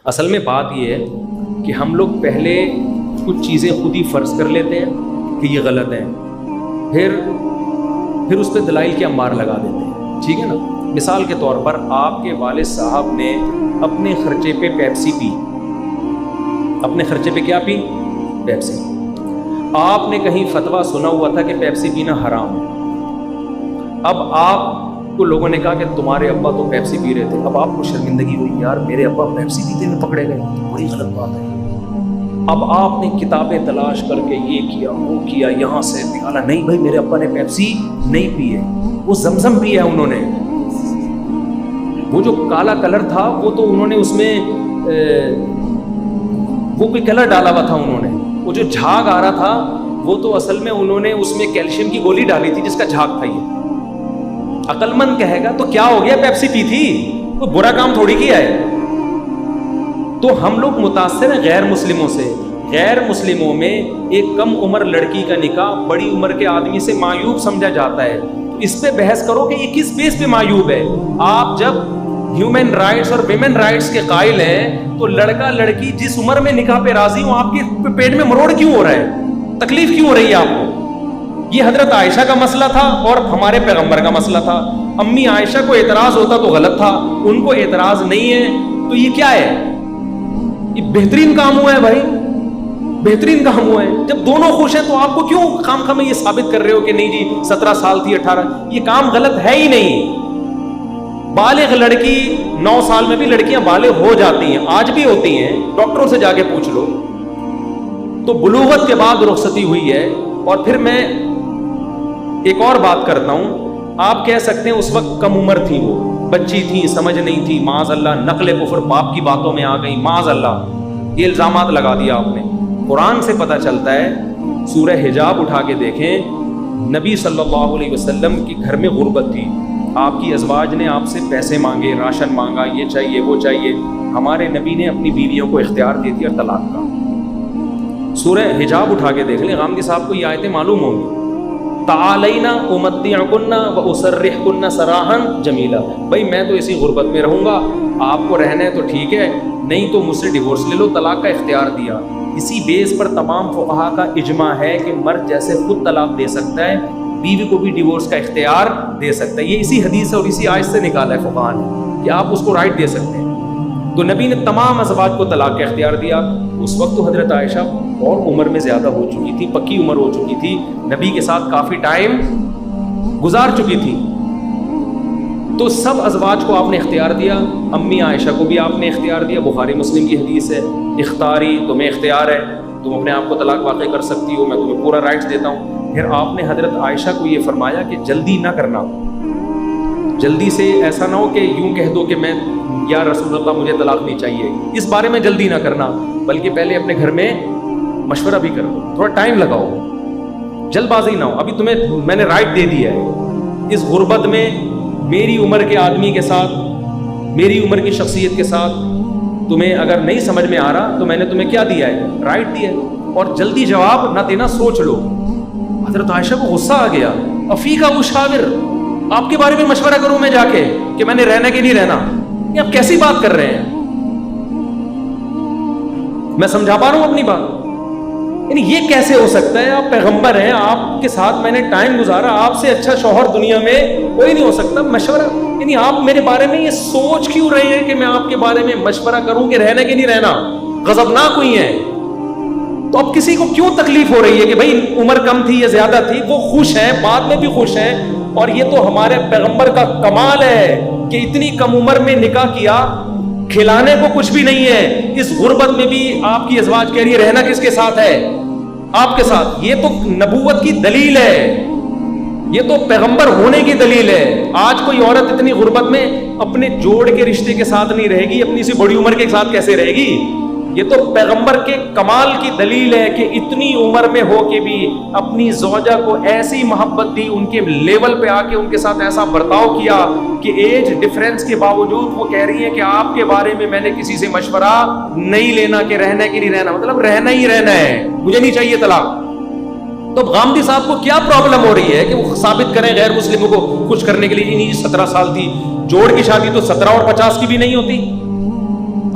اصل میں بات یہ ہے کہ ہم لوگ پہلے کچھ چیزیں خود ہی فرض کر لیتے ہیں کہ یہ غلط ہیں، پھر اس پہ دلائل کے انبار لگا دیتے ہیں، ٹھیک ہے نا۔ مثال کے طور پر آپ کے والد صاحب نے اپنے خرچے پہ پیپسی پی، اپنے خرچے پہ کیا پی؟ پیپسی۔ آپ نے کہیں فتویٰ سنا ہوا تھا کہ پیپسی پینا حرام ہے، اب آپ کو لوگوں نے کہا کہ تمہارے ابا تو پیپسی پی رہے تھے، اب آپ کو شرمندگی ہوئی، یار میرے ابا پیپسی پیتے ہوئے پکڑے گئے، بڑی غلط بات ہے۔ اب آپ نے کتابیں تلاش کر کے یہ کیا وہ کیا، یہاں سے نکالا، نہیں بھائی میرے ابا نے پیپسی نہیں پی ہے، وہ زمزم پیا ہے انہوں نے، وہ جو کالا کلر تھا وہ تو انہوں نے اس میں وہ کوئی کلر ڈالا ہوا تھا انہوں نے، وہ جو جھاگ آ رہا تھا وہ تو اصل میں انہوں نے اس میں کیلشیم کی گولی ڈالی تھی جس کا جھاگ تھا۔ یہ عقل مند کہے گا تو کیا ہو گیا، پیپسی پی تھی، کوئی برا کام تھوڑی کیا ہے۔ تو ہم لوگ متاثر ہیں غیر مسلموں سے۔ غیر مسلموں میں ایک کم عمر لڑکی کا نکاح بڑی عمر کے آدمی سے معیوب سمجھا جاتا ہے، اس پہ بحث کرو کہ یہ کس بیس پہ معیوب ہے۔ آپ جب ہیومن رائٹس اور ویمن رائٹس کے قائل ہیں تو لڑکا لڑکی جس عمر میں نکاح پہ راضی ہوں، آپ کے پیٹ میں مروڑ کیوں ہو رہا ہے، تکلیف کیوں ہو رہی ہے آپ کو؟ یہ حضرت عائشہ کا مسئلہ تھا اور ہمارے پیغمبر کا مسئلہ تھا۔ امی عائشہ کو اعتراض ہوتا تو غلط تھا، ان کو اعتراض نہیں ہے تو یہ کیا ہے؟ یہ بہترین کام ہوا ہے بھائی، بہترین کام ہوا ہے۔ جب دونوں خوش ہیں تو آپ کو کیوں خام خام یہ ثابت کر رہے ہو کہ نہیں جی 17 سال تھی 18؟ یہ کام غلط ہے ہی نہیں۔ بالغ لڑکی 9 سال میں بھی لڑکیاں بالغ ہو جاتی ہیں، آج بھی ہوتی ہیں، ڈاکٹروں سے جا کے پوچھ لو۔ تو بلوغت کے بعد رخصتی ہوئی ہے۔ اور پھر میں ایک اور بات کرتا ہوں، آپ کہہ سکتے ہیں اس وقت کم عمر تھی، وہ بچی تھی، سمجھ نہیں تھی، معاذ اللہ نقل کفر باپ کی باتوں میں آ گئی، معاذ اللہ یہ الزامات لگا دیا آپ نے۔ قرآن سے پتہ چلتا ہے، سورہ حجاب اٹھا کے دیکھیں، نبی صلی اللہ علیہ وسلم کے گھر میں غربت تھی، آپ کی ازواج نے آپ سے پیسے مانگے، راشن مانگا، یہ چاہیے وہ چاہیے، ہمارے نبی نے اپنی بیویوں کو اختیار دے دیا طلاق کا۔ سورہ حجاب اٹھا کے دیکھ لیں، غامدی صاحب کو یہ آیتیں معلوم ہوں گی، تعالینا امتعکن و اسرحکن سراحا جمیلا، بھائی میں تو اسی غربت میں رہوں گا، آپ کو رہنا ہے تو ٹھیک ہے، نہیں تو مجھ سے ڈیورس لے لو، طلاق کا اختیار دیا۔ اسی بیس پر تمام فقہا کا اجماع ہے کہ مرد جیسے خود طلاق دے سکتا ہے، بیوی کو بھی ڈیورس کا اختیار دے سکتا ہے۔ یہ اسی حدیث اور اسی آیت سے نکالا ہے فقہا نے کہ آپ اس کو رائٹ دے سکتے ہیں۔ تو نبی نے تمام ازواج کو طلاق کا اختیار دیا۔ اس وقت تو حضرت عائشہ اور عمر میں زیادہ ہو چکی تھی، پکی عمر ہو چکی تھی، نبی کے ساتھ کافی ٹائم گزار چکی تھی، تو سب ازواج کو آپ نے اختیار دیا۔ امی عائشہ کو بھی آپ نے اختیار دیا، بخاری مسلم کی حدیث ہے، اختاری تمہیں اختیار ہے، تم اپنے آپ کو طلاق واقع کر سکتی ہو، میں تمہیں پورا رائٹس دیتا ہوں۔ پھر آپ نے حضرت عائشہ کو یہ فرمایا کہ جلدی نہ کرنا، جلدی سے ایسا نہ ہو کہ یوں کہہ دو کہ میں یا رسول اللہ مجھے طلاق نہیں چاہیے، اس بارے میں جلدی نہ کرنا، بلکہ پہلے اپنے گھر میں مشورہ بھی کر دو، تھوڑا ٹائم لگاؤ، جلد بازی نہ ہو۔ ابھی تمہیں میں نے رائٹ دے دیا ہے، اس غربت میں میری عمر کے آدمی کے ساتھ، میری عمر کی شخصیت کے ساتھ تمہیں اگر نہیں سمجھ میں آ رہا تو میں نے تمہیں کیا دیا ہے، رائٹ دیا ہے، اور جلدی جواب نہ دینا، سوچ لو۔ حضرت عائشہ کو غصہ آ گیا، افیکا مشاور، آپ کے بارے میں مشورہ کروں میں جا کے کہ میں نے رہنا کہ نہیں رہنا؟ یہ آپ کیسی بات کر رہے ہیں؟ میں سمجھا پا رہا ہوں اپنی بات؟ یعنی یہ کیسے ہو سکتا ہے؟ آپ پیغمبر ہیں، آپ کے ساتھ میں نے ٹائم گزارا، آپ سے اچھا شوہر دنیا میں کوئی نہیں ہو سکتا، مشورہ، یعنی آپ میرے بارے میں یہ سوچ کیوں رہے ہیں کہ میں آپ کے بارے میں مشورہ کروں کہ رہنا کہ نہیں رہنا؟ غضبناک ہوئی ہیں تو اب کسی کو کیوں تکلیف ہو رہی ہے کہ بھائی عمر کم تھی یا زیادہ تھی؟ وہ خوش ہیں، بعد میں بھی خوش ہیں، اور یہ تو ہمارے پیغمبر کا کمال ہے کہ اتنی کم عمر میں نکاح کیا، کھلانے کو کچھ بھی نہیں ہے، اس غربت میں بھی آپ کی ازواج کہہ رہی ہے رہنا کس کے ساتھ ہے؟ آپ کے ساتھ۔ یہ تو نبوت کی دلیل ہے، یہ تو پیغمبر ہونے کی دلیل ہے۔ آج کوئی عورت اتنی غربت میں اپنے جوڑ کے رشتے کے ساتھ نہیں رہے گی، اپنی سی بڑی عمر کے ساتھ کیسے رہے گی؟ یہ تو پیغمبر کے کمال کی دلیل ہے کہ اتنی عمر میں ہو کے بھی اپنی زوجہ کو ایسی محبت دی، ان کے لیول پہ آ کے ان کے ساتھ ایسا برتاؤ کیا کہ ایج ڈفرینس کے باوجود وہ کہہ رہی ہیں کہ آپ کے بارے میں نے کسی سے مشورہ نہیں لینا کہ رہنا کہ نہیں رہنا، مطلب رہنا ہی رہنا ہے، مجھے نہیں چاہیے طلاق۔ تو غامدی صاحب کو کیا پرابلم ہو رہی ہے کہ وہ ثابت کریں غیر مسلموں کو کچھ کرنے کے لیے؟ نہیں 17 سال تھی، جوڑ کی شادی تو 17 اور 50 کی بھی نہیں ہوتی۔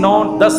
9-10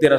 13।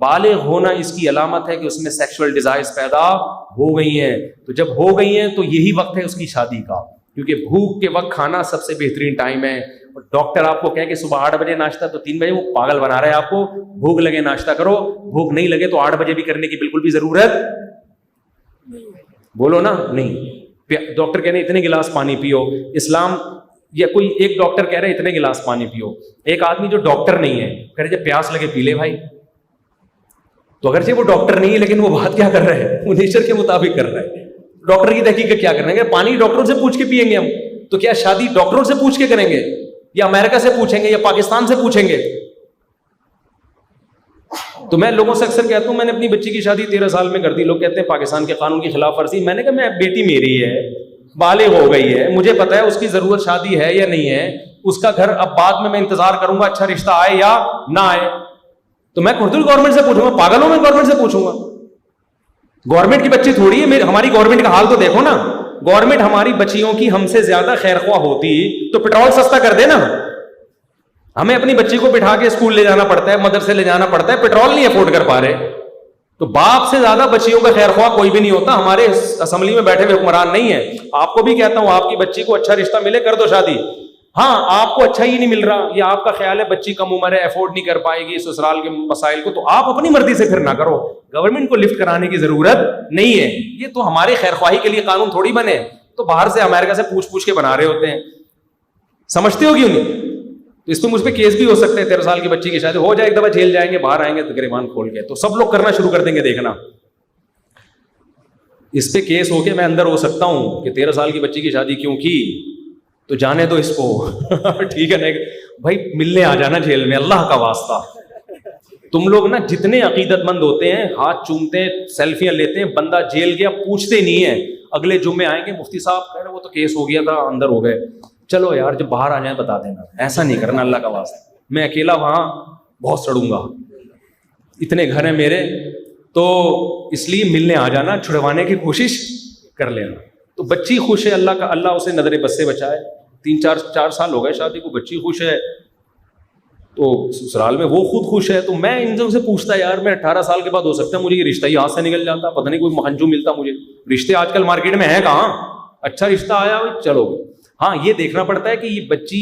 بالغ ہونا اس کی علامت ہے کہ اس میں سیکشول ڈیزائرز پیدا ہو گئی ہیں. تو جب ہو گئی ہیں تو یہی وقت ہے اس کی شادی کا, کیونکہ بھوک کے وقت کھانا سب سے بہترین ٹائم ہے. اور ڈاکٹر آپ کو کہے کہ صبح 8 بجے ناشتہ تو 3 بجے, وہ پاگل بنا رہا ہے آپ کو. بھوک لگے ناشتہ کرو, بھوک نہیں لگے تو 8 بجے بھی کرنے کی بالکل بھی ضرورت بولو نا نہیں. ڈاکٹر کہہ رہے ہیں اتنے گلاس پانی پیو, اسلام یا کوئی ایک ڈاکٹر کہہ رہے ہیں اتنے گلاس پانی پیو. ایک آدمی جو ڈاکٹر نہیں ہے کہہ رہے جب پیاس لگے پی لے بھائی. تو اگرچہ وہ ڈاکٹر نہیں ہے لیکن وہ بات کیا کر رہے ہیں, وہ نیچر کے مطابق کر رہے ہیں. ڈاکٹر کی تحقیق کیا کر رہے ہیں, پانی ڈاکٹروں سے پوچھ کے پیئیں گے ہم, تو کیا شادی ڈاکٹروں سے پوچھ کے کریں گے, یا امریکہ سے پوچھیں گے, یا پاکستان سے پوچھیں گے؟ تو میں لوگوں سے اکثر کہتا ہوں میں نے اپنی بچی کی شادی 13 سال میں کر دی. لوگ کہتے ہیں پاکستان کے قانون کی خلاف ورزی. میں نے کہا میں بیٹی میری ہے, بالغ ہو گئی ہے, مجھے پتا ہے اس کی ضرورت شادی ہے یا نہیں ہے. اس کا گھر اب بعد میں انتظار کروں گا اچھا رشتہ آئے یا نہ آئے. تو میں خود گورنمنٹ سے پوچھوں گا, پاگل ہوں میں گورنمنٹ سے پوچھوں گا؟ گورنمنٹ کی بچی تھوڑی ہے, ہماری گورنمنٹ کا حال تو دیکھو نا. گورنمنٹ ہماری بچیوں کی ہم سے زیادہ خیر خواہ ہوتی تو پیٹرول سستا کر دے نا. ہمیں اپنی بچی کو بٹھا کے اسکول لے جانا پڑتا ہے, مدرسے لے جانا پڑتا ہے, پیٹرول نہیں افورڈ کر پا رہے. تو باپ سے زیادہ بچیوں کا خیر خواہ کوئی بھی نہیں ہوتا. ہمارے اسمبلی میں بیٹھے ہوئے حکمران نہیں ہے. آپ کو بھی کہتا ہوں آپ کی بچی کو اچھا رشتہ ملے کر دو شادی. ہاں آپ کو اچھا ہی نہیں مل رہا, یا آپ کا خیال ہے بچی کم عمر ہے افورڈ نہیں کر پائے گی سسرال کے مسائل کو, تو آپ اپنی مرضی سے پھر نہ کرو. گورنمنٹ کو لفٹ کرانے کی ضرورت نہیں ہے. یہ تو ہمارے خیر خواہی کے لیے قانون تھوڑی بنے, تو باہر سے امریکہ سے پوچھ کے بنا رہے ہوتے ہیں. سمجھتے ہو کیوں نہیں؟ تو اس پہ مجھ پہ کیس بھی ہو سکتے ہیں. 13 سال کی بچی کی شادی ہو جائے, ایک دفعہ جیل جائیں گے, باہر آئیں گے تو گریبان کھول کے تو سب لوگ کرنا شروع کر دیں گے. دیکھنا اس پہ کیس ہو کے میں اندر ہو سکتا ہوں کہ 13 سال کی بچی کی شادی کیوں کی, تو جانے دو اس کو. ٹھیک ہے نا بھائی, ملنے آ جانا جیل میں, اللہ کا واسطہ. تم لوگ نا جتنے عقیدت مند ہوتے ہیں ہاتھ چومتے ہیں, سیلفیاں لیتے ہیں, بندہ جیل گیا پوچھتے نہیں ہیں. اگلے جمعے آئیں گے مفتی صاحب کہہ رہے وہ تو کیس ہو گیا تھا اندر ہو گئے. چلو یار جب باہر آ جائیں بتا دینا. ایسا نہیں کرنا اللہ کا واسطہ. میں اکیلا وہاں بہت سڑوں گا, اتنے گھر ہیں میرے, تو اس لیے ملنے آ جانا, چھڑوانے کی کوشش کر لینا. تو بچی خوش ہے, اللہ کا اللہ اسے نظر بد سے بچائے. 3-4 سال ہو گئے شادی کو, بچی خوش ہے, تو سسرال میں وہ خود خوش ہے. تو میں ان سے پوچھتا یار میں 18 سال کے بعد ہو سکتا ہے مجھے یہ رشتہ ہی ہاتھ سے نکل جاتا, پتہ نہیں کوئی مہنجو ملتا مجھے. رشتے آج کل مارکیٹ میں ہیں کہاں, اچھا رشتہ آیا چلو. ہاں یہ دیکھنا پڑتا ہے کہ یہ بچی,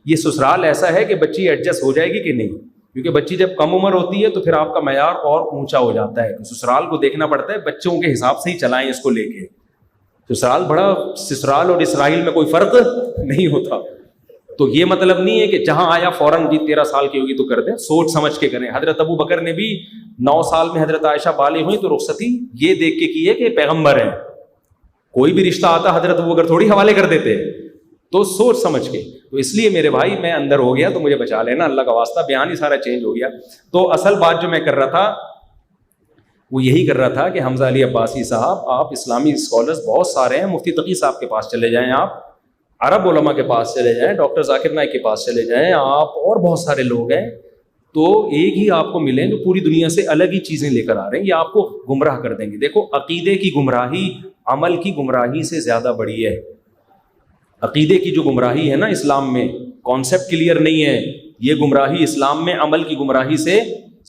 یہ سسرال ایسا ہے کہ بچی ایڈجسٹ ہو جائے گی کہ نہیں, کیونکہ بچی جب کم عمر ہوتی ہے تو پھر آپ کا معیار اور اونچا ہو جاتا ہے. سسرال کو دیکھنا پڑتا ہے, بچوں کے حساب سے ہی چلائیں اس کو لے کے. سسرال بڑا, سسرال اور اسرائیل میں کوئی فرق نہیں ہوتا. تو یہ مطلب نہیں ہے کہ جہاں آیا فوراً جی 13 سال کی ہوگی تو کر دیں, سوچ سمجھ کے کریں. حضرت ابو بکر نے بھی 9 سال میں حضرت عائشہ بالغ ہوئی تو رخصتی یہ دیکھ کے کی ہے کہ پیغمبر ہیں. کوئی بھی رشتہ آتا حضرت ابو بکر تھوڑی حوالے کر دیتے, تو سوچ سمجھ کے. تو اس لیے میرے بھائی میں اندر ہو گیا تو مجھے بچا لینا اللہ کا واسطہ. بیان ہی سارا چینج ہو گیا. تو اصل بات جو میں کر رہا تھا وہ یہی کر رہا تھا کہ حمزہ علی عباسی صاحب, آپ اسلامی اسکالرز بہت سارے ہیں, مفتی تقی صاحب کے پاس چلے جائیں, آپ عرب علماء کے پاس چلے جائیں, ڈاکٹر ذاکر نائک کے پاس چلے جائیں, آپ اور بہت سارے لوگ ہیں, تو ایک ہی آپ کو ملیں جو پوری دنیا سے الگ ہی چیزیں لے کر آ رہے ہیں. یہ آپ کو گمراہ کر دیں گے. دیکھو عقیدے کی گمراہی عمل کی گمراہی سے زیادہ بڑی ہے. عقیدے کی جو گمراہی ہے نا اسلام میں, کانسیپٹ کلیئر نہیں ہے, یہ گمراہی اسلام میں عمل کی گمراہی سے